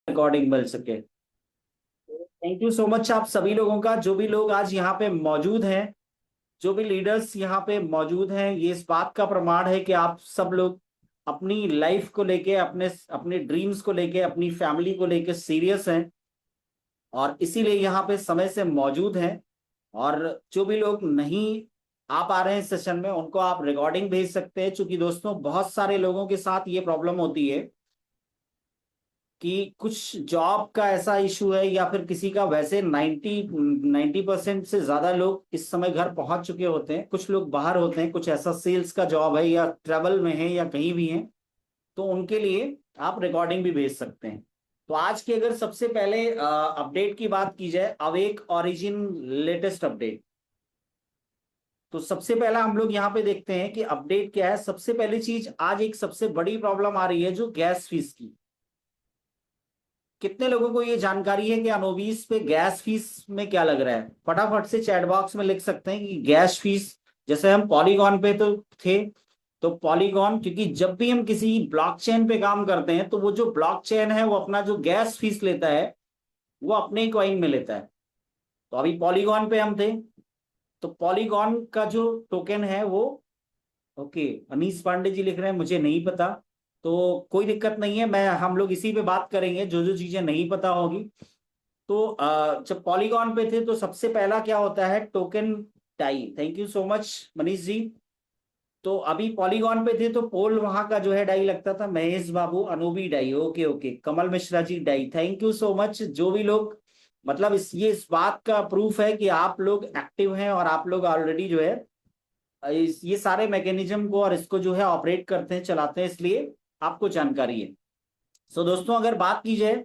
Recording मिल सके। Thank you so much आप सभी लोगों का, जो भी लोग आज यहाँ पे मौजूद हैं, जो भी लीडर्स यहाँ पे मौजूद हैं, ये इस बात का प्रमाण है कि आप सब लोग अपनी लाइफ को लेके, अपने अपने ड्रीम्स को लेके, अपनी फैमिली को लेके सीरियस हैं और इसीलिए यहाँ पे समय से मौजूद हैं। और जो भी लोग नहीं आ पा रहे हैं सेशन में, उनको आप रिकॉर्डिंग भेज सकते हैं, क्योंकि दोस्तों बहुत सारे लोगों के साथ ये प्रॉब्लम होती है कि कुछ जॉब का ऐसा इशू है या फिर किसी का, वैसे 90% से ज्यादा लोग इस समय घर पहुंच चुके होते हैं, कुछ लोग बाहर होते हैं, कुछ ऐसा सेल्स का जॉब है या ट्रेवल में है या कहीं भी है, तो उनके लिए आप रिकॉर्डिंग भी भेज सकते हैं। तो आज की अगर सबसे पहले अपडेट की बात की जाए, अवेक ओरिजिन लेटेस्ट अपडेट, तो सबसे पहला हम लोग यहाँ पे देखते हैं कि अपडेट क्या है। सबसे पहली चीज, आज एक सबसे बड़ी प्रॉब्लम आ रही है जो गैस फीस की। कितने लोगों को ये जानकारी है कि अनोबीस पे गैस फीस में क्या लग रहा है? फटाफट से चैट बॉक्स में लिख सकते हैं कि गैस फीस। जैसे हम पॉलीगॉन पे तो थे, तो पॉलीगॉन, क्योंकि जब भी हम किसी ब्लॉकचेन पे काम करते हैं तो वो जो ब्लॉकचेन है वो अपना जो गैस फीस लेता है वो अपने ही कॉइन में लेता है। तो अभी पॉलीगॉन पे हम थे, तो पॉलीगॉन का जो टोकन है वो, ओके, अनीस पांडे जी लिख रहे हैं मुझे नहीं पता, तो कोई दिक्कत नहीं है, मैं हम लोग इसी पे बात करेंगे जो जो चीजें नहीं पता होगी। तो जब पॉलीगॉन पे थे तो सबसे पहला क्या होता है, token die. Thank you so much Manish ji. तो अभी पॉलीगॉन पे थे तो पोल वहां का जो है डाई लगता था, महेश बाबू अनूबी die, okay okay, Kamal Mishra ji die, thank you so much. जो भी लोग, मतलब इस बात का प्रूफ है कि आप लोग एक्टिव हैं और आप लोग ऑलरेडी जो है ये सारे मैकेनिज्म को और इसको जो है ऑपरेट करते हैं, चलाते हैं, इसलिए आपको जानकारी है। सो दोस्तों अगर बात की जाए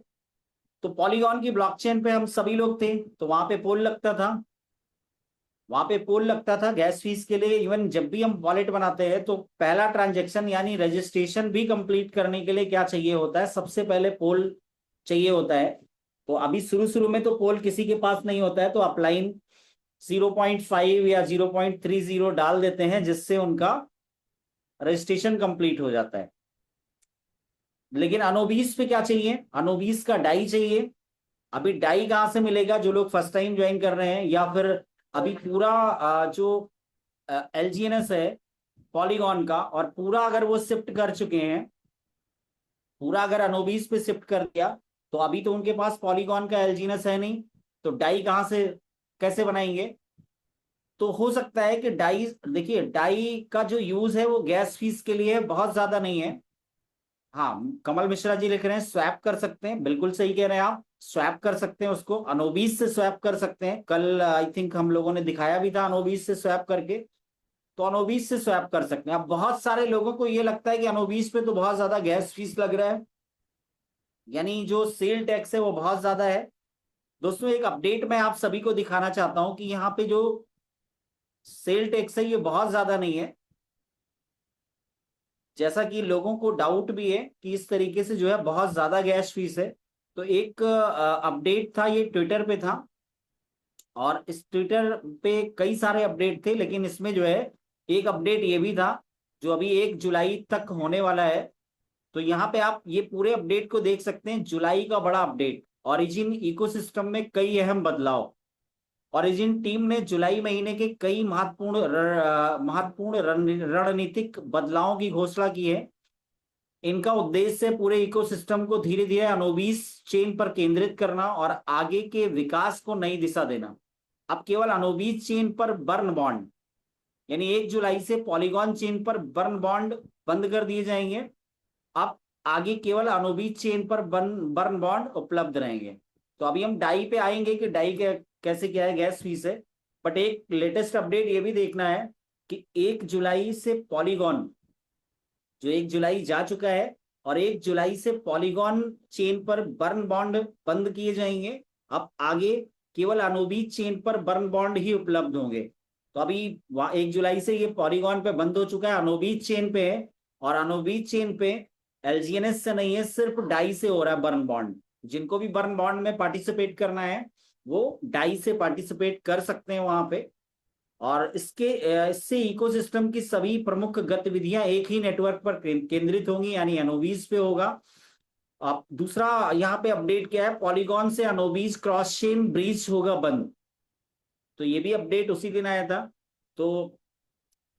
तो पॉलीगॉन की ब्लॉकचेन पे हम सभी लोग थे, तो वहां पे पोल लगता था, वहां पे पोल लगता था गैस फीस के लिए। इवन जब भी हम वॉलेट बनाते हैं तो पहला ट्रांजेक्शन यानी रजिस्ट्रेशन भी कंप्लीट करने के लिए क्या चाहिए होता है, सबसे पहले पोल चाहिए होता है। तो अभी शुरू शुरू में तो पोल किसी के पास नहीं होता है, तो अपलाइन 0.5 या 0.30 डाल देते हैं, जिससे उनका रजिस्ट्रेशन कंप्लीट हो जाता है। लेकिन अनोबीस पे क्या चाहिए, अनोबीस का डाई चाहिए। अभी डाई कहाँ से मिलेगा? जो लोग फर्स्ट टाइम ज्वाइन कर रहे हैं या फिर अभी पूरा जो एलजीएनएस है पॉलीगॉन का, और पूरा अगर वो शिफ्ट कर चुके हैं, पूरा अगर अनोबीस पे शिफ्ट कर दिया, तो अभी तो उनके पास पॉलीगॉन का एलजीएनएस है नहीं, तो डाई कहाँ से, कैसे बनाएंगे? तो हो सकता है कि डाई, देखिए डाई का जो यूज है वो गैस फीस के लिए बहुत ज्यादा नहीं है। हाँ, कमल मिश्रा जी लिख रहे हैं स्वैप कर सकते हैं, बिल्कुल सही कह रहे हैं आप, स्वैप कर सकते हैं उसको, अनोबीस से स्वैप कर सकते हैं। कल आई थिंक हम लोगों ने दिखाया भी था अनोबीस से स्वैप करके, तो अनोबीस से स्वैप कर सकते हैं। अब बहुत सारे लोगों को ये लगता है कि अनोबीस पे तो बहुत ज्यादा गैस फीस लग रहा है, यानी जो सेल टैक्स है वो बहुत ज्यादा है। दोस्तों एक अपडेट मैं आप सभी को दिखाना चाहता हूं कि यहाँ पे जो सेल टैक्स है ये बहुत ज्यादा नहीं है, जैसा कि लोगों को डाउट भी है कि इस तरीके से जो है बहुत ज्यादा गैस फीस है। तो एक अपडेट था, ये ट्विटर पे था, और इस ट्विटर पे कई सारे अपडेट थे, लेकिन इसमें जो है एक अपडेट ये भी था जो अभी 1 जुलाई तक होने वाला है। तो यहाँ पे आप ये पूरे अपडेट को देख सकते हैं, जुलाई का बड़ा अपडेट, ओरिजिन इकोसिस्टम में कई अहम बदलाव। ओरिजिन टीम ने जुलाई महीने के कई महत्वपूर्ण रणनीतिक बदलावों की घोषणा की है। इनका उद्देश्य पूरे इकोसिस्टम को धीरे धीरे अनोबीस चेन पर केंद्रित करना और आगे के विकास को नई दिशा देना। अब केवल अनोबीस चेन पर बर्न बॉन्ड, यानी 1 जुलाई से पॉलीगॉन चेन पर बर्न बॉन्ड बंद कर दिए जाएंगे। अब आगे केवल अनोबीस चेन पर बर्न बॉन्ड उपलब्ध रहेंगे। तो अभी हम डाई पे आएंगे कि डाई कैसे क्या है, गैस फीस है। बट एक लेटेस्ट अपडेट ये भी देखना है कि 1 जुलाई से पॉलीगॉन, जो 1 जुलाई जा चुका है, और 1 जुलाई से पॉलीगॉन चेन पर बर्न बॉन्ड बंद किए जाएंगे। अब आगे केवल अनोबीस चेन पर बर्न बॉन्ड ही उपलब्ध होंगे। तो अभी 1 जुलाई से ये पॉलीगॉन पे बंद हो चुका है, अनोबीस चेन पे है, और अनोबीस चेन पे एलजीएनएस से नहीं है, सिर्फ डाई से हो रहा है बर्न बॉन्ड। जिनको भी बर्न बॉन्ड में पार्टिसिपेट करना है वो डाई से पार्टिसिपेट कर सकते हैं वहां पे। और इससे इकोसिस्टम की सभी प्रमुख गतिविधियां एक ही नेटवर्क पर केंद्रित होंगी, यानी एनओवीज पे होगा। अब दूसरा यहाँ पे अपडेट क्या है, पॉलीगॉन से अनोबीज क्रॉस चेन ब्रीच होगा बंद। तो ये भी अपडेट उसी दिन आया था। तो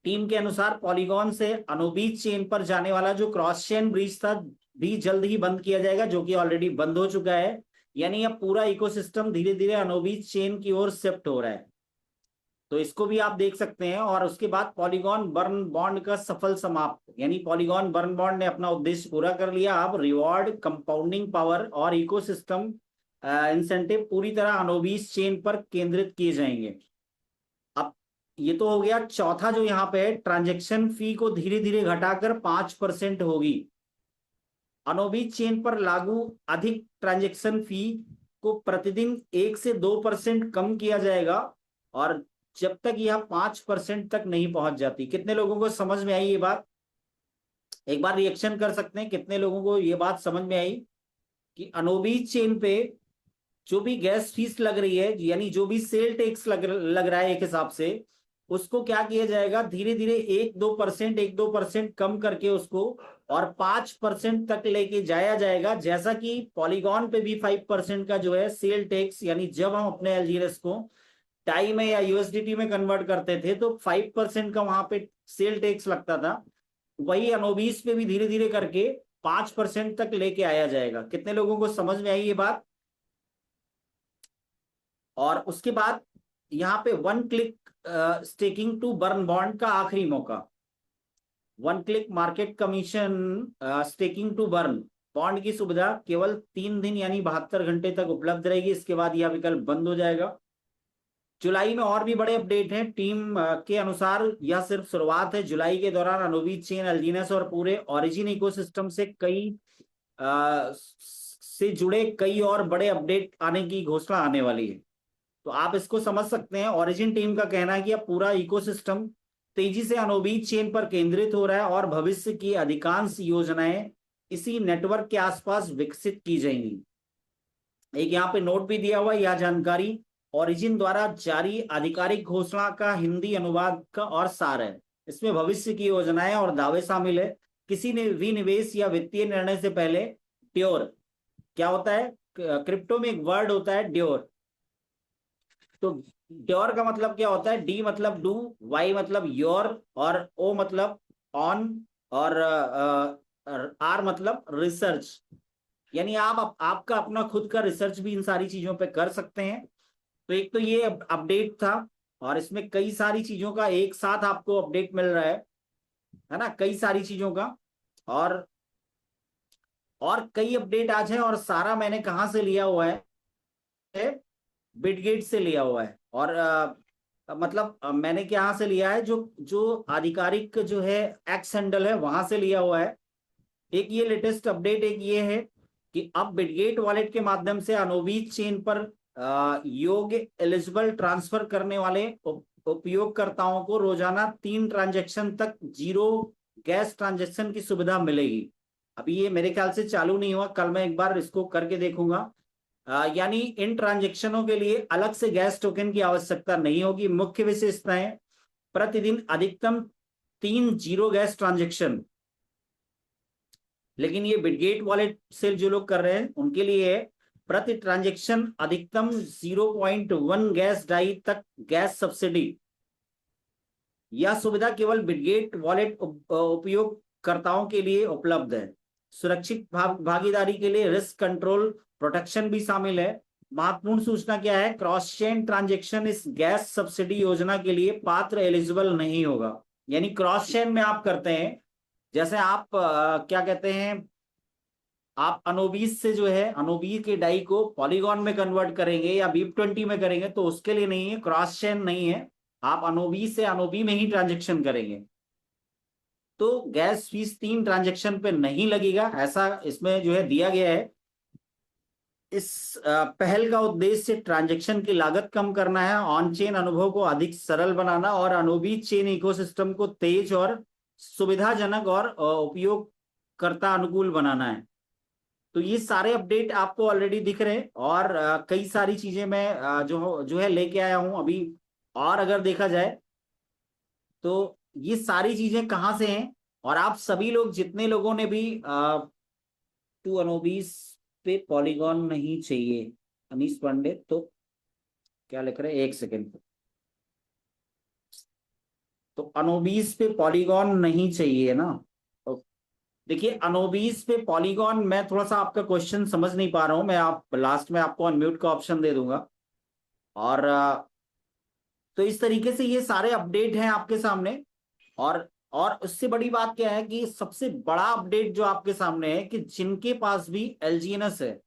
टीम के अनुसार पॉलीगॉन से अनोबीज चेन पर जाने वाला जो क्रॉस चेन ब्रीच था भी जल्द ही बंद किया जाएगा, जो कि ऑलरेडी बंद हो चुका है। यानी अब पूरा इकोसिस्टम धीरे धीरे अनोबीज चेन की ओर शिफ्ट हो रहा है। तो इसको भी आप देख सकते हैं। और उसके बाद पॉलीगॉन बर्न बॉन्ड का सफल समाप्त, यानी पॉलीगॉन बर्न बॉन्ड ने अपना उद्देश्य पूरा कर लिया। अब रिवॉर्ड, कंपाउंडिंग पावर और इकोसिस्टम इंसेंटिव पूरी तरह अनोबीज चेन पर केंद्रित किए जाएंगे। अब ये तो हो गया। चौथा जो यहाँ पे है, ट्रांजेक्शन फी को धीरे धीरे घटाकर 5% होगी। अनोबीज चेन पर लागू अधिक ट्रांजेक्शन फी को प्रतिदिन 1 से 2% कम किया जाएगा, और जब तक यह 5% तक नहीं पहुंच जाती। कितने लोगों को समझ में आई ये बात? एक बार रिएक्शन कर सकते हैं, कितने लोगों को ये बात समझ में आई कि अनोबीज चेन पे जो भी गैस फीस लग रही है, यानी जो भी सेल टैक्स लग रहा है एक हिसाब से, उसको क्या किया जाएगा, धीरे धीरे 1-2% कम करके उसको और 5% तक लेके जाया जाएगा। जैसा कि पॉलीगॉन पे भी 5% का जो है सेल टैक्स, यानी जब हम अपने एलजीएस को टाई में या यूएसडीटी में कन्वर्ट करते थे तो 5% का वहां पे सेल टैक्स लगता था। वही अनोबीस पे भी धीरे धीरे करके 5% तक लेके आया जाएगा। कितने लोगों को समझ में आई ये बात? और उसके बाद यहाँ पे one click staking to burn bond का आखिरी मौका। One click market commission staking to burn bond की सुविधा केवल 3 दिन यानी 72 घंटे तक उपलब्ध रहेगी। इसके बाद यह विकल्प बंद हो जाएगा। जुलाई में और भी बड़े अपडेट हैं। टीम के अनुसार यह सिर्फ शुरुआत है। जुलाई के दौरान अनोबीज चेन, अल्जीनस और पूरे ओरिजिन इकोसिस्टम से जुड़े कई और बड़े अपडेट आने की घोषणा आने वाली है। तो आप इसको समझ सकते हैं। ओरिजिन टीम का कहना है कि अब पूरा इकोसिस्टम तेजी से अनोबीज चेन पर केंद्रित हो रहा है और भविष्य की अधिकांश योजनाएं इसी नेटवर्क के आसपास विकसित की जाएंगी। एक यहाँ पे नोट भी दिया हुआ है, यह जानकारी ओरिजिन द्वारा जारी आधिकारिक घोषणा का हिंदी अनुवाद का और सार है। इसमें भविष्य की योजनाएं और दावे शामिल है। किसी ने विनिवेश या वित्तीय निर्णय से पहले ड्योर, क्या होता है, क्रिप्टो में एक वर्ड होता है ड्योर। तो ड्योर का मतलब क्या होता है? डी मतलब डू, वाई मतलब योर, और ओ मतलब ऑन, और आर मतलब रिसर्च। यानी आपका अपना खुद का रिसर्च भी इन सारी चीजों पे कर सकते हैं। तो एक तो ये अपडेट था, और इसमें कई सारी चीजों का एक साथ आपको अपडेट मिल रहा है ना, कई सारी चीजों का। और कई अपडेट आज है, और सारा मैंने कहाँ से लिया हुआ है? बिटगेट से लिया हुआ है। और मतलब मैंने क्या यहाँ से लिया है, जो जो आधिकारिक जो है एक्स हैंडल है वहां से लिया हुआ है। एक ये लेटेस्ट अपडेट एक ये है कि अब बिटगेट वॉलेट के माध्यम से अनोबीज चेन पर योग्य एलिजिबल ट्रांसफर करने वाले उपयोगकर्ताओं को रोजाना 3 ट्रांजैक्शन तक जीरो गैस ट्रांजैक्शन की सुविधा मिलेगी। अभी ये मेरे ख्याल से चालू नहीं हुआ, कल मैं एक बार इसको करके देखूंगा। यानी इन ट्रांजैक्शनों के लिए अलग से गैस टोकन की आवश्यकता नहीं होगी। मुख्य विशेषताएं, प्रतिदिन अधिकतम 3 जीरो गैस ट्रांजैक्शन। लेकिन ये बिटगेट वॉलेट से जो लोग कर रहे हैं उनके लिए है प्रति ट्रांजैक्शन अधिकतम 0.1 गैस डाई तक गैस सब्सिडी। यह सुविधा केवल बिटगेट वॉलेट उपयोगकर्ताओं के लिए उपलब्ध है। सुरक्षित भागीदारी के लिए रिस्क कंट्रोल प्रोटेक्शन भी शामिल है। महत्वपूर्ण सूचना क्या है? क्रॉस चेन ट्रांजैक्शन इस गैस सब्सिडी योजना के लिए पात्र एलिजिबल नहीं होगा। यानी क्रॉस चेन में आप करते हैं, जैसे आप क्या कहते हैं, आप अनोबीस से जो है अनोबी के डाई को पॉलीगॉन में कन्वर्ट करेंगे या बीप 20 में करेंगे, तो उसके लिए नहीं है, क्रॉस चेन नहीं है। आप अनोबी से अनोबी में ही ट्रांजेक्शन करेंगे तो गैस फीस 3 ट्रांजेक्शन पे नहीं लगेगा, ऐसा इसमें जो है दिया गया है। इस पहल का उद्देश्य ट्रांजैक्शन की लागत कम करना है, ऑन चेन अनुभव को अधिक सरल बनाना और अनोबी चेन इकोसिस्टम को तेज और सुविधाजनक और उपयोगकर्ता अनुकूल बनाना है। तो ये सारे अपडेट आपको ऑलरेडी दिख रहे हैं, और कई सारी चीजें मैं जो है लेके आया हूं अभी। और अगर देखा जाए तो ये सारी चीजें कहाँ से हैं, और आप सभी लोग जितने लोगों ने भी टू अनोबीस पे पॉलीगॉन नहीं चाहिए। अनीस पांडे तो क्या लिख रहे हैं, एक सेकेंड। तो अनोबीस पे पॉलीगॉन नहीं चाहिए ना। तो देखिए, अनोबीस पे पॉलीगॉन, मैं थोड़ा सा आपका क्वेश्चन समझ नहीं पा रहा हूं। मैं आप लास्ट में आपको अनम्यूट का ऑप्शन दे दूंगा। और तो इस तरीके से ये सारे अपडेट हैं आपके सामने। और उससे बड़ी बात क्या है कि सबसे बड़ा अपडेट जो आपके सामने है कि जिनके पास भी एलजीएनएस है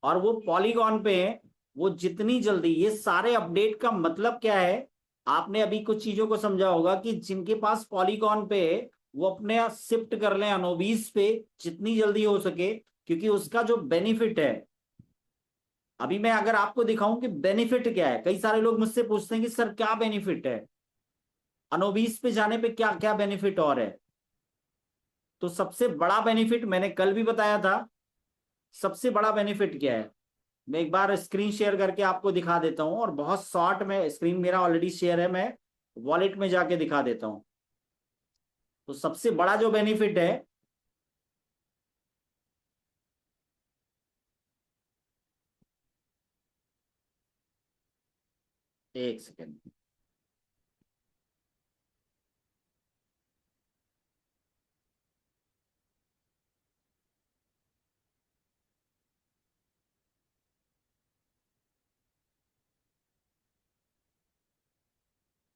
और वो पॉलीगॉन पे है, वो जितनी जल्दी, ये सारे अपडेट का मतलब क्या है, आपने अभी कुछ चीजों को समझा होगा कि जिनके पास पॉलीगॉन पे है वो अपने शिफ्ट कर लें अनोबीस पे जितनी जल्दी हो सके, क्योंकि उसका जो बेनिफिट है, अभी मैं अगर आपको दिखाऊं कि बेनिफिट क्या है, कई सारे लोग मुझसे पूछते हैं कि सर क्या बेनिफिट है अनोबीस पे जाने पे, क्या क्या बेनिफिट और है। तो सबसे बड़ा बेनिफिट मैंने कल भी बताया था। सबसे बड़ा बेनिफिट क्या है, मैं एक बार स्क्रीन शेयर करके आपको दिखा देता हूं, और बहुत शॉर्ट में, स्क्रीन मेरा ऑलरेडी शेयर है, मैं वॉलेट में जाके दिखा देता हूं। तो सबसे बड़ा जो बेनिफिट है, एक सेकेंड।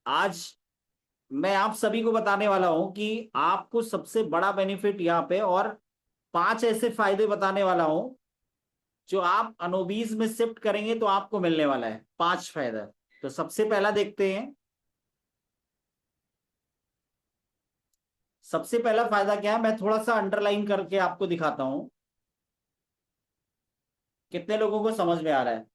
आज मैं आप सभी को बताने वाला हूं कि आपको सबसे बड़ा बेनिफिट यहाँ पे, और 5 ऐसे फायदे बताने वाला हूं जो आप अनोबीज में शिफ्ट करेंगे तो आपको मिलने वाला है, 5 फायदा। तो सबसे पहला देखते हैं। सबसे पहला फायदा क्या है, मैं थोड़ा सा अंडरलाइन करके आपको दिखाता हूं, कितने लोगों को समझ में आ रहा है।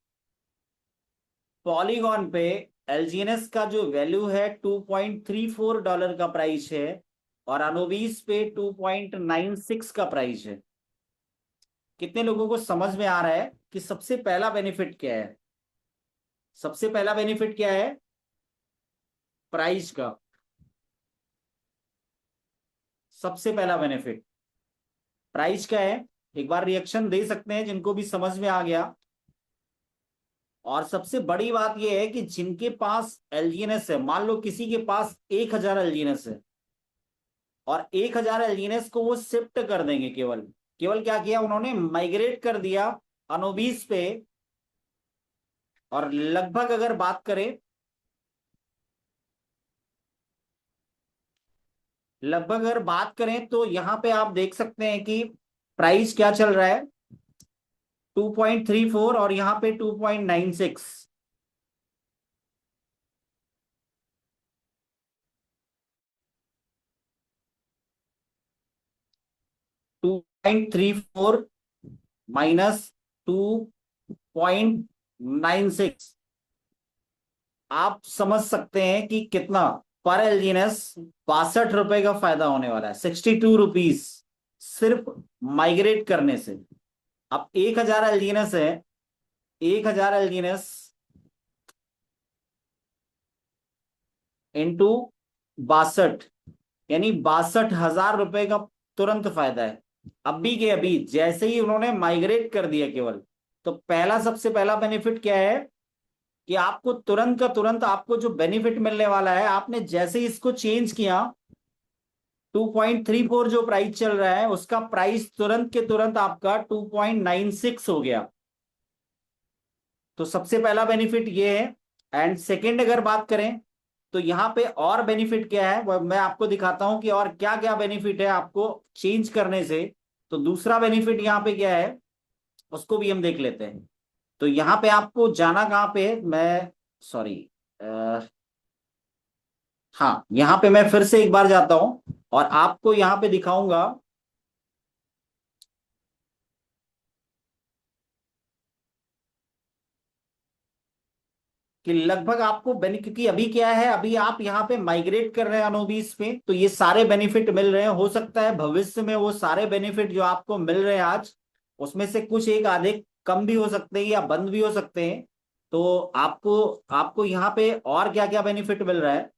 पॉलीगॉन पे एलजीएनएस का जो वैल्यू है $2.34 का प्राइस है, और अनोबीस पे 2.96 का प्राइस है। कितने लोगों को समझ में आ रहा है कि सबसे पहला बेनिफिट क्या है। सबसे पहला बेनिफिट क्या है, प्राइस का। सबसे पहला बेनिफिट प्राइस का है। एक बार रिएक्शन दे सकते हैं जिनको भी समझ में आ गया। और सबसे बड़ी बात यह है कि जिनके पास एलजीएनएस है, मान लो किसी के पास 1000 एलजीएनएस है, और 1000 एलजीएनएस को वो शिफ्ट कर देंगे, केवल केवल क्या किया उन्होंने, माइग्रेट कर दिया अनोबीस पे। और लगभग अगर बात करें, तो यहां पे आप देख सकते हैं कि प्राइस क्या चल रहा है, 2.34, और यहां पे 2.96। 2.34 माइनस 2.96, आप समझ सकते हैं कि कितना पर एलजीएनएस, 62 रुपए का फायदा होने वाला है, 62 रुपीज, सिर्फ माइग्रेट करने से। अब 1000 एलजीएनएस है, 1000 एलजीएनएस इंटू 62, यानी 62,000 रुपए का तुरंत फायदा है। अभी के अभी जैसे ही उन्होंने माइग्रेट कर दिया केवल, तो पहला, सबसे पहला बेनिफिट क्या है कि आपको तुरंत का तुरंत आपको जो बेनिफिट मिलने वाला है, आपने जैसे ही इसको चेंज किया, 2.34 जो प्राइस चल रहा है उसका प्राइस तुरंत के तुरंत आपका 2.96 हो गया। तो सबसे पहला बेनिफिट ये है। एंड सेकेंड अगर बात करें, तो यहाँ पे और बेनिफिट क्या है, वह मैं आपको दिखाता हूं कि और क्या क्या बेनिफिट है आपको चेंज करने से। तो दूसरा बेनिफिट यहाँ पे क्या है, उसको भी हम देख लेते हैं। तो यहाँ पे आपको जाना कहाँ पे है, मैं सॉरी, हाँ, यहाँ पे मैं फिर से एक बार जाता हूं और आपको यहाँ पे दिखाऊंगा कि लगभग आपको क्योंकि अभी क्या है, अभी आप यहाँ पे माइग्रेट कर रहे हैं अनोबीस पे, तो ये सारे बेनिफिट मिल रहे हैं। हो सकता है भविष्य में वो सारे बेनिफिट जो आपको मिल रहे हैं आज, उसमें से कुछ एक आधे कम भी हो सकते हैं या बंद भी हो सकते हैं। तो आपको आपको यहाँ पे और क्या क्या बेनिफिट मिल रहा है।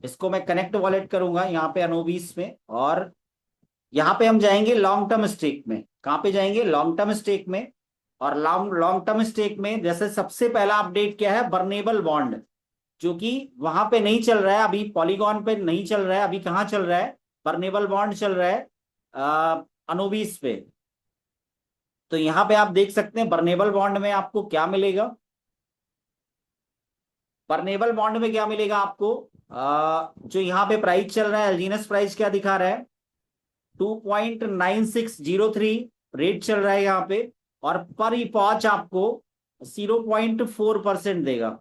इसको मैं कनेक्ट वॉलेट करूंगा यहाँ पे अनोबीस में, और यहाँ पे हम जाएंगे लॉन्ग टर्म स्टेक में। कहाँ पे जाएंगे? लॉन्ग टर्म स्टेक में। और लॉन्ग लॉन्ग टर्म स्टेक में जैसे सबसे पहला अपडेट क्या है, बर्नेबल बॉन्ड, जो कि वहां पे नहीं चल रहा है अभी, पॉलीगॉन पे नहीं चल रहा है अभी। कहाँ चल रहा है? बर्नेबल बॉन्ड चल रहा है अनोबीस पे। तो यहाँ पे आप देख सकते हैं बर्नेबल बॉन्ड में आपको क्या मिलेगा। बर्नेबल बॉन्ड में क्या मिलेगा आपको? जो यहाँ पे प्राइस चल रहा है, एलजीनस प्राइस क्या दिखा रहा है? 2.9603 रेट चल रहा है यहाँ पे। और पर पॉच आपको 0.4% देगा।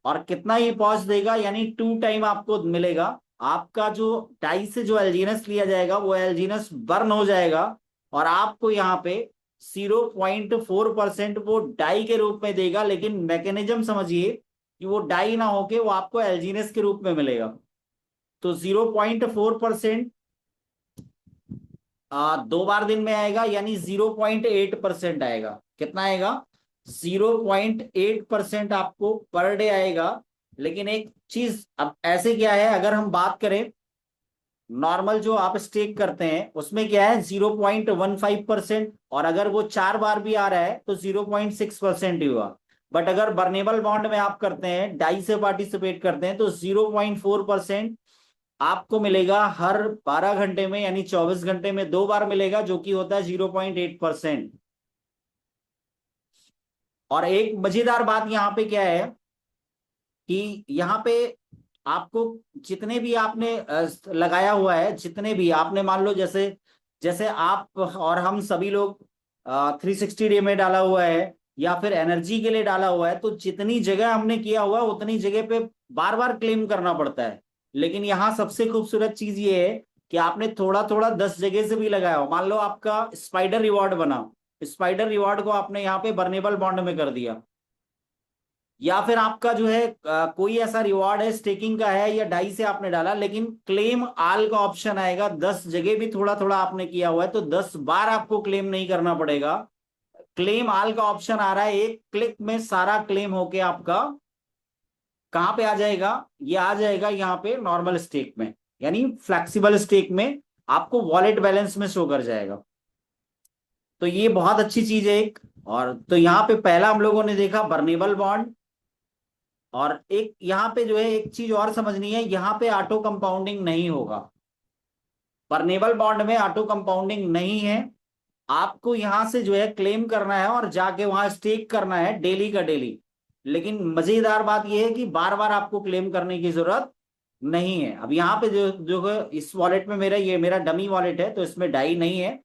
और कितना ये पॉच देगा? यानी 2 टाइम आपको मिलेगा। आपका जो डाई से जो एलजीनस लिया जाएगा वो एलजीनस बर्न हो जाएगा, और आपको यहाँ पे 0.4% वो डाई के रूप में देगा। लेकिन मैकेनिज्म समझिए कि वो डाई ना होके वो आपको एलजीनस के रूप में मिलेगा। तो 0.4% 2 बार दिन में आएगा, यानी 0.8% आएगा। कितना आएगा? 0.8% आपको पर डे आएगा। लेकिन एक चीज अब ऐसे क्या है, अगर हम बात करें नॉर्मल जो आप स्टेक करते हैं उसमें क्या है, 0.15%, और अगर वो 4 बार भी आ रहा है तो 0.6% ही हुआ। बट अगर बर्नेबल बॉन्ड में आप करते हैं, डाई से पार्टिसिपेट करते हैं, तो 0.4% आपको मिलेगा हर 12 घंटे में, यानी 24 घंटे में 2 बार मिलेगा, जो कि होता है 0.8%। और एक मजेदार बात यहाँ पे क्या है कि यहाँ पे आपको जितने भी आपने लगाया हुआ है, जितने भी आपने मान लो, जैसे जैसे आप और हम सभी लोग 360 डे में डाला हुआ है या फिर एनर्जी के लिए डाला हुआ है, तो जितनी जगह हमने किया हुआ है उतनी जगह पे बार बार क्लेम करना पड़ता है। लेकिन यहाँ सबसे खूबसूरत चीज ये है कि आपने थोड़ा थोड़ा 10 जगह से भी लगाया हो। मान लो आपका स्पाइडर रिवॉर्ड बना, स्पाइडर रिवॉर्ड को आपने यहाँ पे बर्नेबल बॉन्ड में कर दिया, या फिर आपका जो है कोई ऐसा रिवॉर्ड है स्टेकिंग का है या डाई से आपने डाला, लेकिन क्लेम आल का ऑप्शन आएगा। 10 जगह भी थोड़ा थोड़ा आपने किया हुआ है तो 10 बार आपको क्लेम नहीं करना पड़ेगा। क्लेम आल का ऑप्शन आ रहा है, एक क्लिक में सारा क्लेम होके आपका कहाँ पे आ जाएगा? ये आ जाएगा यहाँ पे नॉर्मल स्टेक में, यानी फ्लेक्सिबल स्टेक में आपको वॉलेट बैलेंस में शो कर जाएगा। तो ये बहुत अच्छी चीज है एक। और तो यहाँ पे पहला हम लोगों ने देखा बर्नेबल बॉन्ड। और एक यहाँ पे जो है एक चीज और समझनी है, यहाँ पे ऑटो कंपाउंडिंग नहीं होगा। बर्नेबल बॉन्ड में ऑटो कंपाउंडिंग नहीं है। आपको यहां से जो है क्लेम करना है और जाके वहां स्टेक करना है डेली का डेली। लेकिन मजेदार बात यह है कि बार बार आपको क्लेम करने की जरूरत नहीं है। अब यहाँ पे जो जो है, इस वॉलेट में मेरा ये मेरा डमी वॉलेट है तो इसमें डाई नहीं है,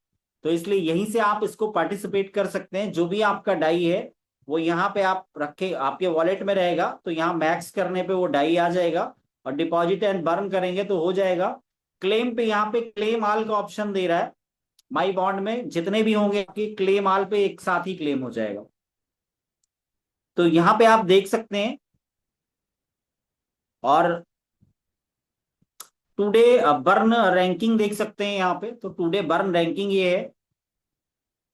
तो इसलिए यहीं से आप इसको पार्टिसिपेट कर सकते हैं। जो भी आपका डाई है वो यहाँ पे आप रखे, आपके वॉलेट में रहेगा, तो यहाँ मैक्स करने पे वो डाई आ जाएगा, और डिपॉजिट एंड बर्न करेंगे तो हो जाएगा। क्लेम पे यहाँ पे क्लेम ऑल का ऑप्शन दे रहा है। माई बॉन्ड में जितने भी होंगे आपके क्लेम ऑल पे एक साथ ही क्लेम हो जाएगा। तो यहाँ पे आप देख सकते हैं। और टुडे बर्न रैंकिंग देख सकते हैं यहाँ पे। तो टुडे बर्न रैंकिंग ये है,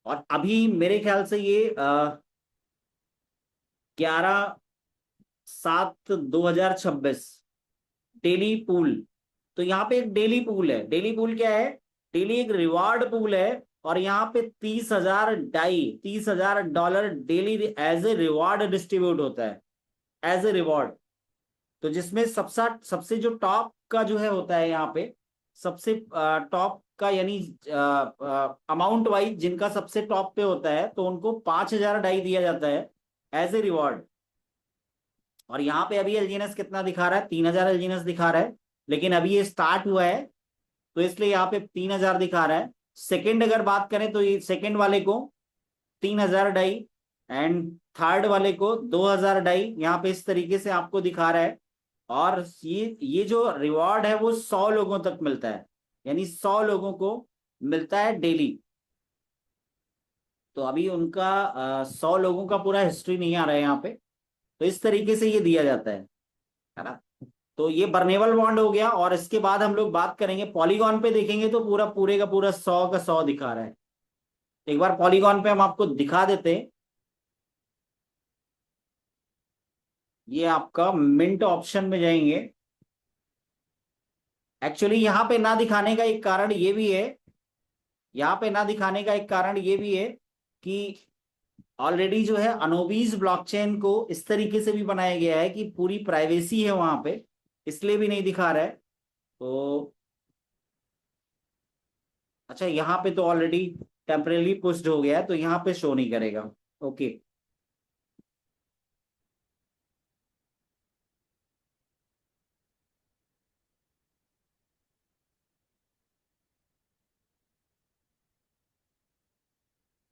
और अभी मेरे ख्याल से ये 11/7/2026 डेली पूल। तो यहाँ पे एक डेली पूल है। डेली पूल क्या है? डेली एक रिवार्ड पूल है, और यहाँ पे 30,000 DAI, $30,000 daily as a reward distribute होता है, एज ए रिवॉर्ड। तो जिसमें सबसे सबसे जो टॉप का जो है होता है यहाँ पे, सबसे टॉप का, यानी अमाउंट वाइज जिनका सबसे टॉप पे होता है, तो उनको 5,000 डाई दिया जाता है एज ए रिवॉर्ड। और यहाँ पे अभी एलजीएनएस कितना दिखा रहा है? 3,000 एलजीएनएस दिखा रहा है। लेकिन अभी ये स्टार्ट हुआ है तो इसलिए यहाँ पे 3,000 दिखा रहा है। सेकंड अगर बात करें तो ये सेकंड वाले को 3,000 डाई, एंड थर्ड वाले को 2,000 डाई, यहाँ पे इस तरीके से आपको दिखा रहा है। और ये जो रिवॉर्ड है वो 100 लोगों तक मिलता है, यानी 100 लोगों को मिलता है डेली। तो अभी उनका 100 लोगों का पूरा हिस्ट्री नहीं आ रहा है यहाँ पे। तो इस तरीके से ये दिया जाता है ना। तो ये बर्नेबल बॉन्ड हो गया। और इसके बाद हम लोग बात करेंगे पॉलीगॉन पे, देखेंगे तो पूरा पूरे का पूरा 100 का 100 दिखा रहा है। एक बार पॉलीगॉन पे हम आपको दिखा देते हैं। ये आपका मिंट ऑप्शन में जाएंगे, एक्चुअली यहाँ पे ना दिखाने का एक कारण ये भी है, यहाँ पे ना दिखाने का एक कारण ये भी है कि ऑलरेडी जो है अनोबीज ब्लॉकचेन को इस तरीके से भी बनाया गया है कि पूरी प्राइवेसी है वहां पे, इसलिए भी नहीं दिखा रहा है। तो अच्छा, यहाँ पे तो ऑलरेडी टेम्परेली पुश्ड हो गया है, तो यहाँ पे शो नहीं करेगा। ओके।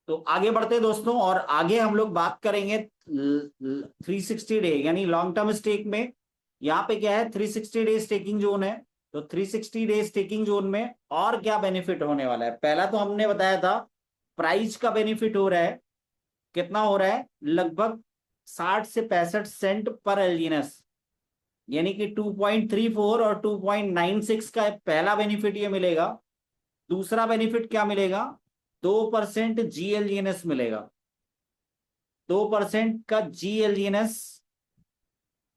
तो आगे बढ़ते हैं दोस्तों, और आगे हम लोग बात करेंगे 360 डे यानी लॉन्ग टर्म स्टेक में। यहाँ पे क्या है, 360 डे स्टेकिंग जोन है। तो 360 डे स्टेकिंग जोन में और क्या बेनिफिट होने वाला है, पहला तो हमने बताया था प्राइस का बेनिफिट हो रहा है। कितना हो रहा है, लगभग 60 से 65 सेंट पर एलजीएनएस, यानी कि 2.34 और 2.96 का पहला बेनिफिट ये मिलेगा। दूसरा बेनिफिट क्या मिलेगा, 2% जीएलजीएनएस मिलेगा। 2% का जीएलजीएनएस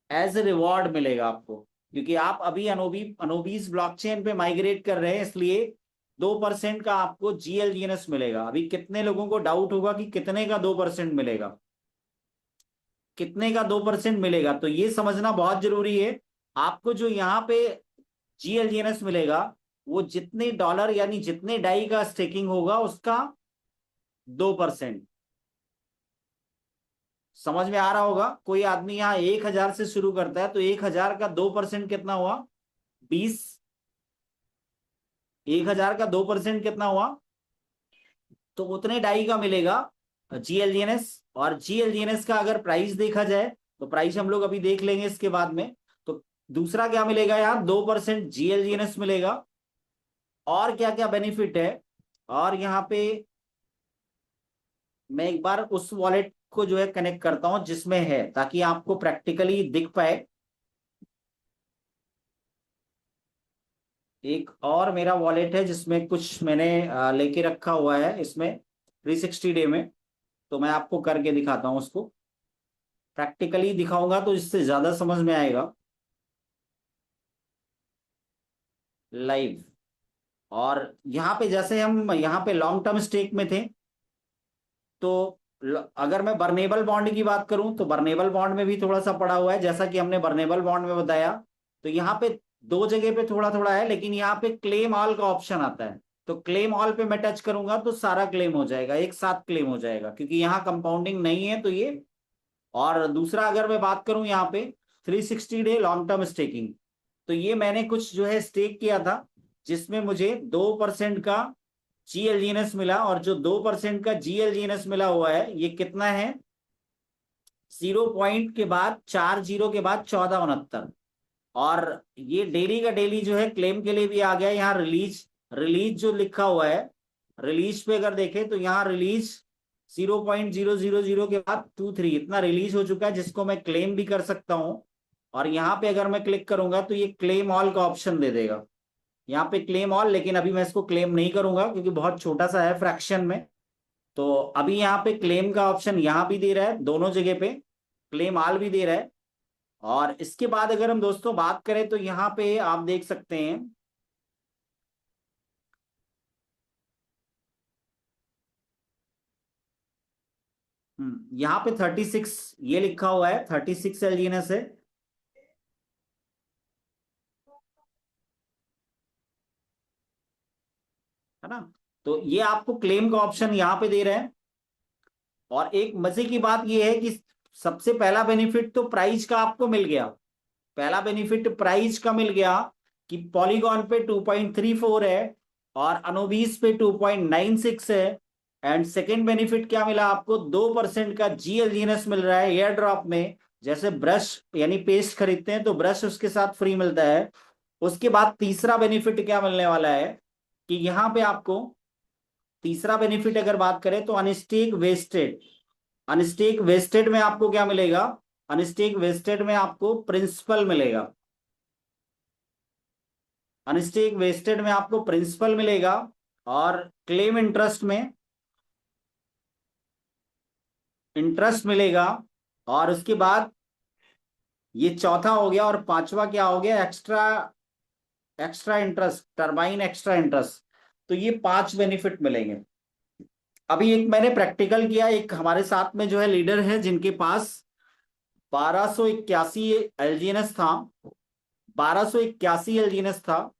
एज ए रिवॉर्ड मिलेगा आपको, क्योंकि आप अभी अनोबीज ब्लॉकचेन पे माइग्रेट कर रहे हैं, इसलिए 2% का आपको जीएलजीएनएस मिलेगा। अभी कितने लोगों को डाउट होगा कि कितने का 2% मिलेगा, कितने का 2% मिलेगा, तो ये समझना बहुत जरूरी है। आपको जो यहाँ पे जीएलजीएनएस मिलेगा, वो जितने डॉलर यानी जितने डाई का स्टेकिंग होगा उसका 2%। समझ में आ रहा होगा, कोई आदमी यहाँ 1,000 से शुरू करता है तो 1,000 का 2% कितना हुआ, 20। 1,000 का 2% कितना हुआ, तो उतने डाई का मिलेगा जीएलजीएनएस। और जीएलजीएनएस का अगर प्राइस देखा जाए, तो प्राइस हम लोग अभी देख लेंगे इसके बाद में। तो दूसरा क्या मिलेगा, यहाँ 2% जीएलजीएनएस मिलेगा। और क्या क्या बेनिफिट है, और यहाँ पे मैं एक बार उस वॉलेट को जो है कनेक्ट करता हूं जिसमें है, ताकि आपको प्रैक्टिकली दिख पाए। एक और मेरा वॉलेट है जिसमें कुछ मैंने लेके रखा हुआ है इसमें 360 डे में, तो मैं आपको करके दिखाता हूं उसको। प्रैक्टिकली दिखाऊंगा तो इससे ज्यादा समझ में आएगा लाइव। और यहाँ पे जैसे हम यहाँ पे लॉन्ग टर्म स्टेक में थे, तो अगर मैं बर्नेबल बॉन्ड की बात करूं तो बर्नेबल बॉन्ड में भी थोड़ा सा पड़ा हुआ है, जैसा कि हमने बर्नेबल बॉन्ड में बताया। तो यहाँ पे दो जगह पे थोड़ा थोड़ा है, लेकिन यहाँ पे क्लेम ऑल का ऑप्शन आता है। तो क्लेम ऑल पे मैं टच करूंगा तो सारा क्लेम हो जाएगा, एक साथ क्लेम हो जाएगा, क्योंकि यहाँ कंपाउंडिंग नहीं है तो ये। और दूसरा अगर मैं बात करूं यहाँ पे 360 डे लॉन्ग टर्म स्टेकिंग, तो ये मैंने कुछ जो है स्टेक किया था, जिसमें मुझे 2% का जीएलजीएनएस मिला। और जो 2% का जीएलजीएनएस मिला हुआ है, ये कितना है, 0 पॉइंट के बाद 4 जीरो के बाद 1469। और ये डेली का डेली जो है क्लेम के लिए भी आ गया। यहाँ रिलीज, रिलीज जो लिखा हुआ है, रिलीज पे अगर देखें तो यहाँ रिलीज 0.000 के बाद 23 इतना रिलीज हो चुका है, जिसको मैं क्लेम भी कर सकता हूँ। और यहाँ पे अगर मैं क्लिक करूंगा तो ये क्लेम ऑल का ऑप्शन दे देगा, यहाँ पे क्लेम ऑल। लेकिन अभी मैं इसको क्लेम नहीं करूंगा क्योंकि बहुत छोटा सा है फ्रैक्शन में। तो अभी यहाँ पे क्लेम का ऑप्शन यहाँ भी दे रहा है, दोनों जगह पे क्लेम ऑल भी दे रहा है। और इसके बाद अगर हम दोस्तों बात करें तो यहाँ पे आप देख सकते हैं, यहाँ पे 36 ये लिखा हुआ है, 36 एलजीएनएस है। है ना, तो ये आपको क्लेम का ऑप्शन यहाँ पे दे रहे हैं। और एक मजे की बात ये है कि सबसे पहला बेनिफिट तो प्राइस का आपको मिल गया। पहला बेनिफिट प्राइस का मिल गया कि पॉलीगॉन पे 2.34 है और अनोबीस पे 2.96 है। एंड सेकेंड बेनिफिट क्या मिला आपको, 2% का जीएलजीएनएस मिल रहा है एयर ड्रॉप में। जैसे ब्रश यानी पेस्ट खरीदते हैं तो ब्रश उसके साथ फ्री मिलता है। उसके बाद तीसरा बेनिफिट क्या मिलने वाला है, कि यहाँ पे आपको तीसरा बेनिफिट अगर बात करें तो अनस्टेक वेस्टेड। अनस्टेक वेस्टेड में आपको क्या मिलेगा, अनस्टेक वेस्टेड में आपको प्रिंसिपल मिलेगा। अनस्टेक वेस्टेड में आपको प्रिंसिपल मिलेगा। और क्लेम इंटरेस्ट में इंटरेस्ट मिलेगा। और उसके बाद ये चौथा हो गया, और पांचवा क्या हो गया, extra extra interest, turbine extra interest, तो ये 5 बेनिफिट मिलेंगे। अभी एक मैंने प्रैक्टिकल किया, एक हमारे साथ में जो है लीडर है जिनके पास 1281 एलजीएनएस था, 1281 एलजीएनएस था,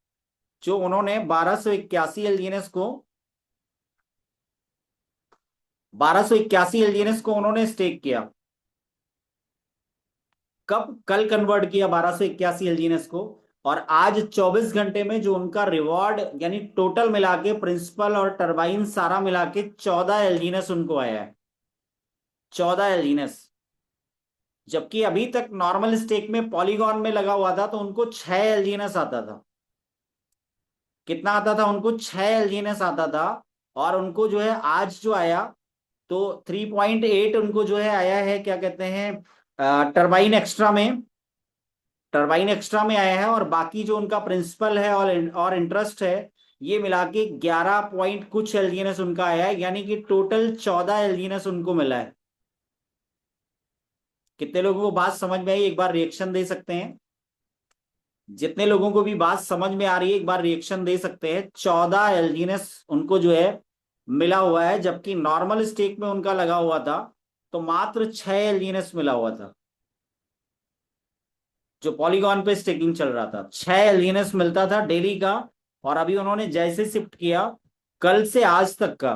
जो उन्होंने 1281 एलजीएनएस को 1281 एलजीएनएस को उन्होंने स्टेक किया। कब? कल कन्वर्ट किया 1281 एलजीएनएस को, और आज 24 घंटे में जो उनका रिवॉर्ड यानी टोटल मिला के प्रिंसिपल और टरबाइन सारा मिला के 14 एलजीएनएस उनको आया है, 14 एलजीएनएस। जबकि अभी तक नॉर्मल स्टेक में पॉलीगॉन में लगा हुआ था तो उनको 6 एलजीएनएस आता था। कितना आता था उनको? 6 एलजीएनएस आता था। और उनको जो है आज जो आया तो 3.8 उनको जो है आया है, क्या कहते हैं, टरबाइन एक्स्ट्रा में, टरबाइन एक्स्ट्रा में आया है। और बाकी जो उनका प्रिंसिपल है और इंटरेस्ट है, ये मिला के 11 पॉइंट कुछ एलजीएनएस उनका आया है, यानी कि टोटल 14 एलजीएनएस उनको मिला है। कितने लोगों को बात समझ में आई? एक बार रिएक्शन दे सकते हैं। जितने लोगों को भी बात समझ में आ रही है एक बार रिएक्शन दे सकते हैं। 14 एलजीएनएस उनको जो है मिला हुआ है, जबकि नॉर्मल स्टेक में उनका लगा हुआ था तो मात्र 6 एलजीएनएस मिला हुआ था। जो पॉलीगॉन पे स्टेकिंग चल रहा था 6 एलजीएनएस मिलता था डेली का, और अभी उन्होंने जैसे शिफ्ट किया कल से आज तक का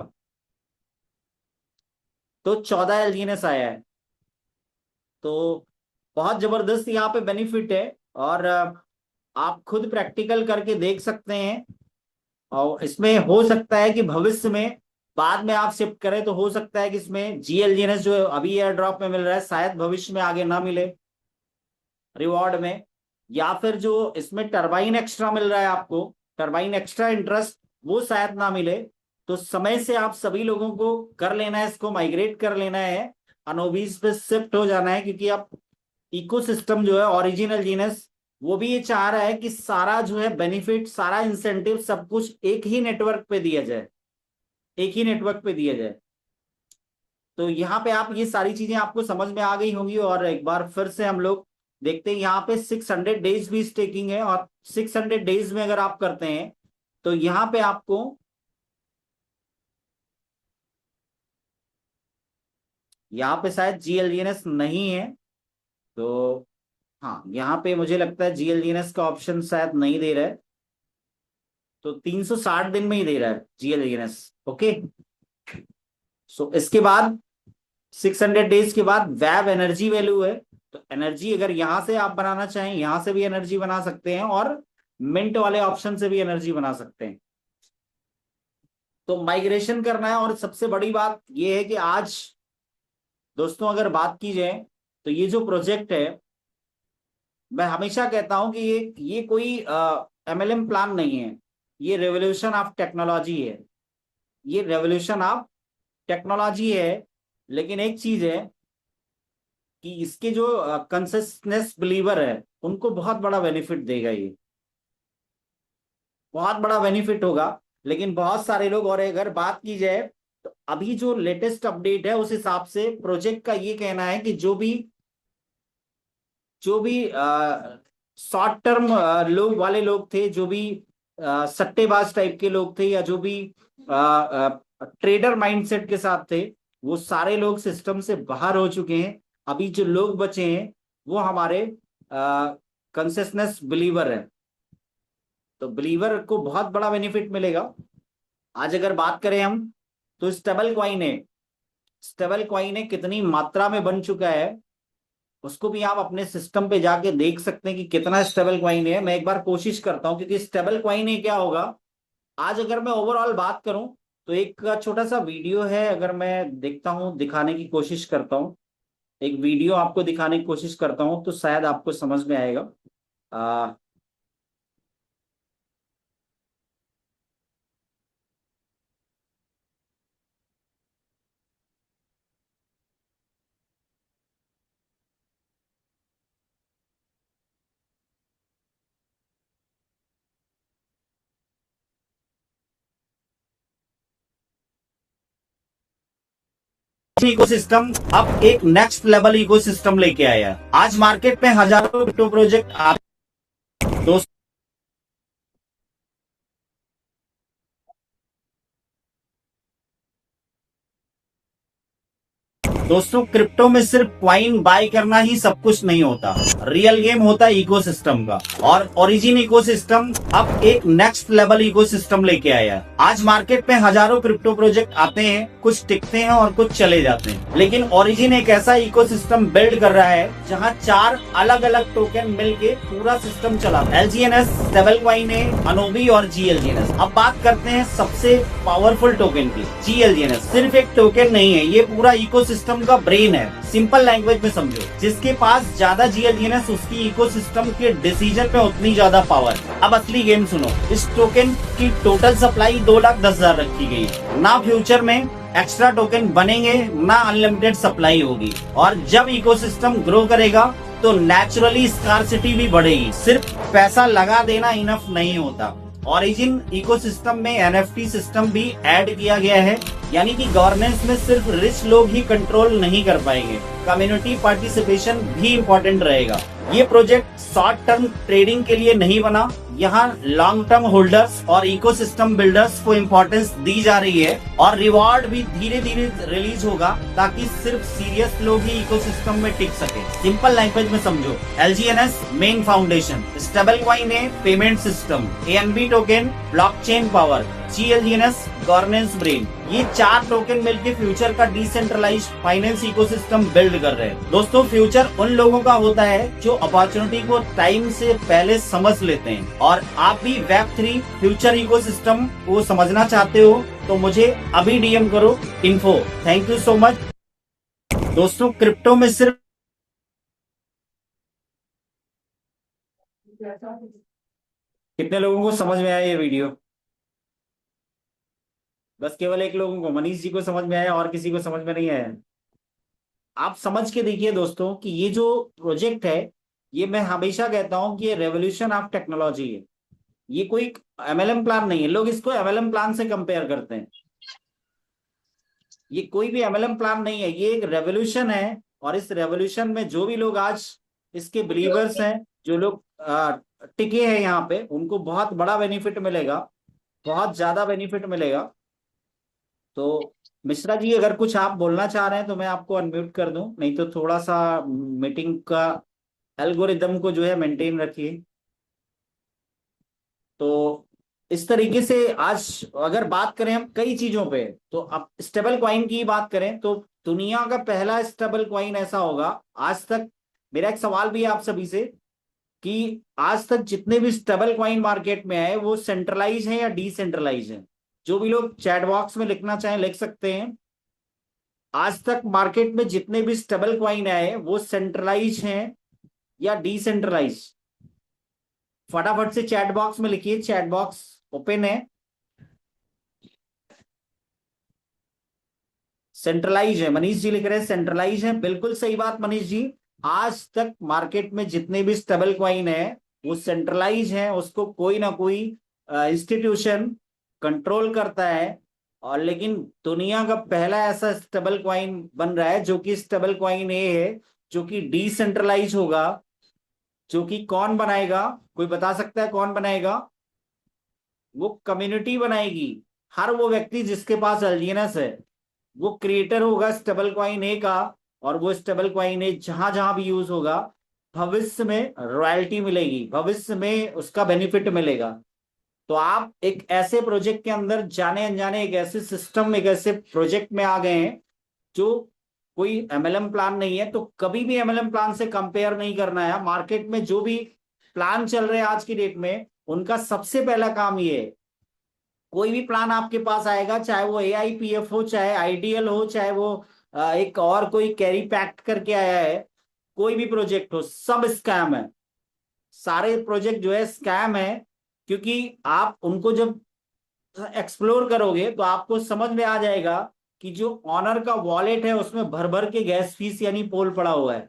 तो 14 एलजीएनएस आया है। तो बहुत जबरदस्त यहाँ पे बेनिफिट है, और आप खुद प्रैक्टिकल करके देख सकते हैं। और इसमें हो सकता है कि भविष्य में बाद में आप शिफ्ट करें तो हो सकता है कि इसमें जीएलजीएनएस जो अभी एयर ड्रॉप में मिल रहा है शायद भविष्य में आगे ना मिले रिवॉर्ड में, या फिर जो इसमें टरबाइन एक्स्ट्रा मिल रहा है आपको, टरबाइन एक्स्ट्रा इंटरेस्ट, वो शायद ना मिले। तो समय से आप सभी लोगों को कर लेना है, इसको माइग्रेट कर लेना है, अनोबीज पे शिफ्ट हो जाना है, क्योंकि अब इकोसिस्टम जो है ओरिजिनल जीनस वो भी ये चाह रहा है कि सारा जो है बेनिफिट, सारा इंसेंटिव, सब कुछ एक ही नेटवर्क पे दिया जाए, एक ही नेटवर्क पे दिया जाए। तो यहाँ पे आप ये सारी चीजें आपको समझ में आ गई होंगी, और एक बार फिर से हम लोग देखते हैं। यहाँ पे 600 डेज भी स्टेकिंग है, और 600 डेज में अगर आप करते हैं तो यहाँ पे आपको यहाँ पे शायद जीएलजीएनएस नहीं है, तो हाँ यहाँ पे मुझे लगता है जीएलजीएनएस का ऑप्शन शायद नहीं दे रहा है, तो 360 दिन में ही दे रहा है जीएलजीएनएस। ओके, सो इसके बाद 600 डेज के बाद वैब एनर्जी वैल्यू है। तो एनर्जी अगर यहां से आप बनाना चाहें यहां से भी एनर्जी बना सकते हैं, और मिंट वाले ऑप्शन से भी एनर्जी बना सकते हैं। तो माइग्रेशन करना है, और सबसे बड़ी बात यह है कि आज दोस्तों अगर बात की जाए तो ये जो प्रोजेक्ट है, मैं हमेशा कहता हूं कि ये कोई एमएलएम प्लान नहीं है, ये रेवोल्यूशन ऑफ टेक्नोलॉजी है, ये रेवोल्यूशन ऑफ टेक्नोलॉजी है। लेकिन एक चीज है कि इसके जो कंसिस्टेंस बिलीवर है उनको बहुत बड़ा बेनिफिट देगा, ये बहुत बड़ा बेनिफिट होगा। लेकिन बहुत सारे लोग, और अगर बात की जाए तो अभी जो लेटेस्ट अपडेट है उस हिसाब से प्रोजेक्ट का ये कहना है कि जो भी शॉर्ट टर्म लोग वाले लोग थे, जो भी सट्टेबाज टाइप के लोग थे, या जो भी ट्रेडर माइंडसेट के साथ थे, वो सारे लोग सिस्टम से बाहर हो चुके हैं। अभी जो लोग बचे हैं वो हमारे कंसिस्टेंस बिलीवर है। तो बिलीवर को बहुत बड़ा बेनिफिट मिलेगा। आज अगर बात करें हम तो स्टेबल क्वाइन है कितनी मात्रा में बन चुका है, उसको भी आप अपने सिस्टम पे जाके देख सकते हैं कि कितना स्टेबल क्वाइन है। मैं एक बार कोशिश करता हूं, क्योंकि स्टेबल क्वाइन है क्या होगा, आज अगर मैं ओवरऑल बात करूं तो एक छोटा सा वीडियो है, अगर मैं देखता हूं, दिखाने की कोशिश करता हूं, एक वीडियो आपको दिखाने की कोशिश करता हूं तो शायद आपको समझ में आएगा। आ, इकोसिस्टम अब एक नेक्स्ट लेवल इकोसिस्टम लेके आया है। आज मार्केट में हजारों क्रिप्टो प्रोजेक्ट आ, दोस्तों दोस्तों क्रिप्टो में सिर्फ क्वाइन बाय करना ही सब कुछ नहीं होता, रियल गेम होता है इकोसिस्टम का। और ओरिजिन इकोसिस्टम अब एक नेक्स्ट लेवल इकोसिस्टम लेके आया है। आज मार्केट में हजारों क्रिप्टो प्रोजेक्ट आते हैं, कुछ टिकते हैं और कुछ चले जाते हैं, लेकिन ओरिजिन एक ऐसा इकोसिस्टम बिल्ड कर रहा है जहां 4 अलग अलग टोकन मिलके पूरा सिस्टम चलाता है। LGNS, स्टेबलकॉइन है, अनोबी और GLGNS। अब बात करते हैं सबसे पावरफुल टोकन की, GLGNS। सिर्फ एक टोकन नहीं है, ये पूरा इकोसिस्टम का ब्रेन है। सिंपल लैंग्वेज में समझो, जिसके पास ज्यादा GLGNS उसकी इकोसिस्टम के डिसीजन में उतनी ज्यादा पावर। अब असली गेम सुनो, इस टोकन की टोटल सप्लाई 2,10,000 रखी गई है। ना फ्यूचर में एक्स्ट्रा टोकन बनेंगे, ना अनलिमिटेड सप्लाई होगी। और जब इकोसिस्टम ग्रो करेगा तो नेचुरली स्कार्सिटी भी बढ़ेगी। सिर्फ पैसा लगा देना इनफ नहीं होता। ओरिजिन इकोसिस्टम में NFT सिस्टम भी ऐड किया गया है, यानी कि गवर्नेंस में सिर्फ रिच लोग ही कंट्रोल नहीं कर पाएंगे, कम्युनिटी पार्टिसिपेशन भी इम्पोर्टेंट रहेगा। ये प्रोजेक्ट शॉर्ट टर्म ट्रेडिंग के लिए नहीं बना, यहाँ लॉन्ग टर्म होल्डर्स और इकोसिस्टम बिल्डर्स को इम्पोर्टेंस दी जा रही है। और रिवॉर्ड भी धीरे धीरे रिलीज होगा ताकि सिर्फ सीरियस लोग ही इकोसिस्टम में टिक सके। सिंपल लैंग्वेज में समझो, LGNS मेन फाउंडेशन, स्टेबलकॉइन है payment system, ANB token blockchain power, GLGNS governance brain. ये 4 टोकन मिलकर फ्यूचर का डिसेंट्रलाइज्ड फाइनेंस इकोसिस्टम बिल्ड कर रहे हैं। दोस्तों फ्यूचर उन लोगों का होता है जो अपॉर्चुनिटी को टाइम से पहले समझ लेते हैं। और आप भी Web3 फ्यूचर इकोसिस्टम को समझना चाहते हो तो मुझे अभी DM करो info। Thank you so much. दोस्तों क्रिप्टो में सिर्फ कितने लोगों को समझ में आया ये वीडियो? बस केवल एक लोगों को, मनीष जी को समझ में आया और किसी को समझ में नहीं आया। आप समझ के देखिए दोस्तों कि ये जो प्रोजेक्ट है, ये मैं हमेशा कहता हूं कि ये रेवोल्यूशन ऑफ टेक्नोलॉजी है। ये कोई MLM प्लान नहीं है। लोग इसको MLM प्लान से कंपेयर करते हैं, ये कोई भी MLM प्लान नहीं है, ये एक रेवोल्यूशन है। और इस रेवोल्यूशन में जो भी लोग आज इसके बिलीवर्स हैं, जो लोग टिके हैं यहाँ पे, उनको बहुत बड़ा बेनिफिट मिलेगा, बहुत ज्यादा बेनिफिट मिलेगा। तो मिश्रा जी अगर कुछ आप बोलना चाह रहे हैं तो मैं आपको अनम्यूट कर दूं, नहीं तो थोड़ा सा मीटिंग का एल्गोरिदम को जो है मेंटेन रखिए। तो इस तरीके से आज अगर बात करें हम कई चीजों पे, तो अब स्टेबल क्वाइन की बात करें तो दुनिया का पहला स्टेबल क्वाइन ऐसा होगा आज तक। मेरा एक सवाल भी है आप सभी से कि आज तक जितने भी स्टेबल क्वाइन मार्केट में आए वो सेंट्रलाइज है या डिसेंट्रलाइज है? जो भी लोग चैट बॉक्स में लिखना चाहें लिख सकते हैं। आज तक मार्केट में जितने भी स्टेबल क्वाइन आए वो सेंट्रलाइज हैं या डिसेंट्रलाइज? फटाफट से चैट बॉक्स में लिखिए, चैट बॉक्स ओपन है। सेंट्रलाइज है, मनीष जी लिख रहे हैं सेंट्रलाइज है। बिल्कुल सही बात मनीष जी। आज तक मार्केट में जितने भी स्टेबल क्वाइन है वो सेंट्रलाइज है, उसको कोई ना कोई इंस्टीट्यूशन कंट्रोल करता है। और लेकिन दुनिया का पहला ऐसा स्टेबल क्वाइन बन रहा है जो कि स्टेबल क्वाइन ए है, जो कि डिसेंट्रलाइज होगा। जो कि कौन बनाएगा, कोई बता सकता है कौन बनाएगा? वो कम्युनिटी बनाएगी। हर वो व्यक्ति जिसके पास LGNS है वो क्रिएटर होगा स्टेबल क्वाइन ए का, और वो स्टेबल क्वाइन ए जहां जहां भी यूज होगा भविष्य में रॉयल्टी मिलेगी, भविष्य में उसका बेनिफिट मिलेगा। तो आप एक ऐसे प्रोजेक्ट के अंदर जाने अनजाने एक ऐसे सिस्टम, एक ऐसे प्रोजेक्ट में आ गए हैं जो कोई MLM प्लान नहीं है। तो कभी भी MLM प्लान से कंपेयर नहीं करना है। मार्केट में जो भी प्लान चल रहे हैं आज की डेट में, उनका सबसे पहला काम ये है, कोई भी प्लान आपके पास आएगा, चाहे वो AIPF हो, चाहे आइडियल हो, चाहे वो एक और कोई कैरी पैक्ट करके आया है, कोई भी प्रोजेक्ट हो, सब स्कैम है। सारे प्रोजेक्ट जो है स्कैम है। क्योंकि आप उनको जब एक्सप्लोर करोगे तो आपको समझ में आ जाएगा कि जो ऑनर का वॉलेट है उसमें भर भर के गैस फीस यानी पोल पड़ा हुआ है।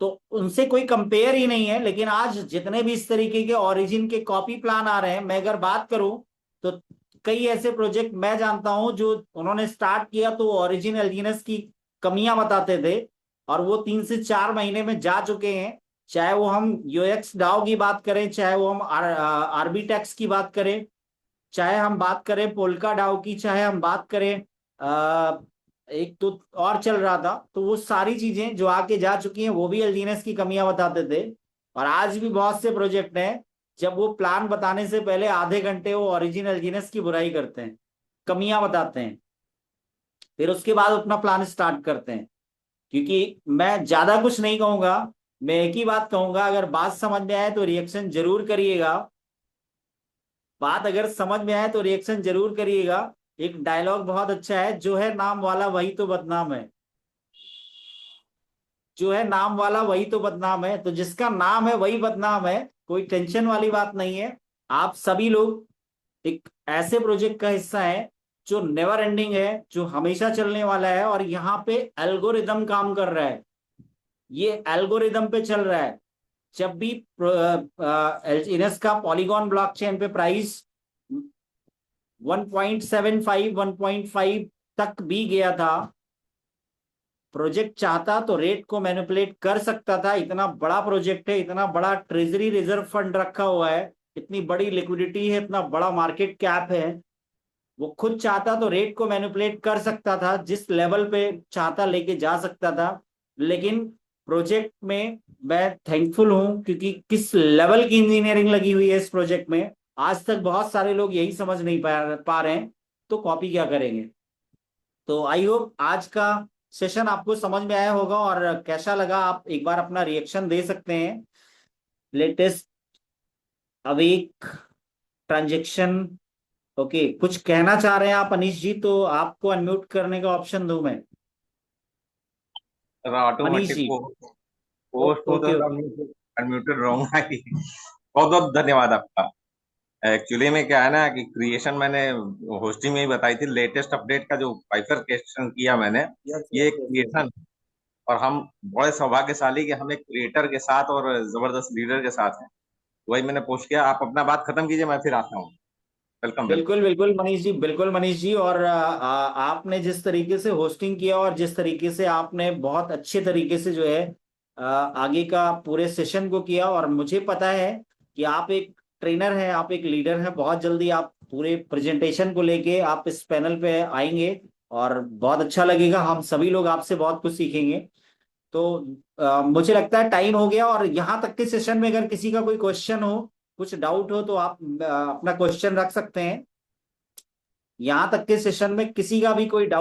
तो उनसे कोई कंपेयर ही नहीं है। लेकिन आज जितने भी इस तरीके के ओरिजिन के कॉपी प्लान आ रहे हैं, मैं अगर बात करूं तो कई ऐसे प्रोजेक्ट मैं जानता हूं जो उन्होंने स्टार्ट किया तो ओरिजिन LGNS की कमियां बताते थे, और वो 3 से 4 महीने में जा चुके हैं। चाहे वो हम UX DAO की बात करें, चाहे वो हम आर्बिटेक्स की बात करें, चाहे हम बात करें पोल्का डाउ की, चाहे हम बात करें एक तो और चल रहा था, तो वो सारी चीजें जो आके जा चुकी हैं वो भी एलजीएनएस की कमियां बताते थे। और आज भी बहुत से प्रोजेक्ट हैं जब वो प्लान बताने से पहले आधे घंटे वो ओरिजिनल एलजीएनएस की बुराई करते हैं, कमियां बताते हैं, फिर उसके बाद अपना प्लान स्टार्ट करते हैं। क्योंकि मैं ज्यादा कुछ नहीं कहूंगा, मैं एक ही बात कहूंगा, अगर बात समझ में आए तो रिएक्शन जरूर करिएगा। बात अगर समझ में आए तो रिएक्शन जरूर करिएगा। एक डायलॉग बहुत अच्छा है, जो है नाम वाला वही तो बदनाम है। जो है नाम वाला वही तो बदनाम है, तो जिसका नाम है वही बदनाम है, कोई टेंशन वाली बात नहीं है। आप सभी लोग एक ऐसे प्रोजेक्ट का हिस्सा है जो नेवर एंडिंग है, जो हमेशा चलने वाला है, और यहाँ पे एल्गोरिदम काम कर रहा है। ये एल्गोरिदम पे चल रहा है। जब भी इनस का पॉलीगॉन ब्लॉकचेन पे प्राइस 1.75 1.5 तक भी गया था, प्रोजेक्ट चाहता तो रेट को मैनिपुलेट कर सकता था। इतना बड़ा प्रोजेक्ट है, इतना बड़ा ट्रेजरी रिजर्व फंड रखा हुआ है, इतनी बड़ी लिक्विडिटी है, इतना बड़ा मार्केट कैप है। वो खुद चाहता तो रेट को मैनिपुलेट कर सकता था, जिस लेवल पे चाहता लेके जा सकता था। लेकिन प्रोजेक्ट में मैं थैंकफुल हूं, क्योंकि किस लेवल की इंजीनियरिंग लगी हुई है इस प्रोजेक्ट में। आज तक बहुत सारे लोग यही समझ नहीं पा रहे हैं, तो कॉपी क्या करेंगे। तो आई होप आज का सेशन आपको समझ में आया होगा, और कैसा लगा आप एक बार अपना रिएक्शन दे सकते हैं। Latest अवीक transaction. ओके, कुछ कहना चाह रहे हैं आप अनीश जी, तो आपको अनम्यूट करने का ऑप्शन दूं मैं। मनीष ऑटोमेटिक जी। पोस्ट हो तो ओके। अनम्यूटेड रहूंगा ही। बहुत बहुत धन्यवाद आपका। एक्चुअली में क्या है ना कि क्रिएशन मैंने होस्टिंग में ही बताई थी, लेटेस्ट अपडेट का जो बाइफरकेशन किया मैंने, यस ये यस यस यस। क्रिएशन। और हम बड़े सौभाग्यशाली कि हम एक क्रिएटर के साथ और जबरदस्त लीडर के साथ हैं। वही मैंने पोस्ट किया। आप अपना बात खत्म कीजिए, मैं फिर आता हूँ। Welcome welcome. बिल्कुल बिल्कुल मनीष जी, बिल्कुल मनीष जी। और आपने जिस तरीके से होस्टिंग किया और जिस तरीके से आपने बहुत अच्छे तरीके से जो है आगे का पूरे सेशन को किया, और मुझे पता है कि आप एक ट्रेनर हैं, आप एक लीडर हैं। बहुत जल्दी आप पूरे प्रेजेंटेशन को लेके आप इस पैनल पे आएंगे, और बहुत अच्छा लगेगा। हम सभी लोग आपसे बहुत कुछ सीखेंगे। तो मुझे लगता है टाइम हो गया, और यहाँ तक के सेशन में अगर किसी का कोई क्वेश्चन हो, कुछ डाउट हो, तो आप अपना क्वेश्चन रख सकते हैं। यहाँ तक के सेशन में किसी का भी कोई डाउट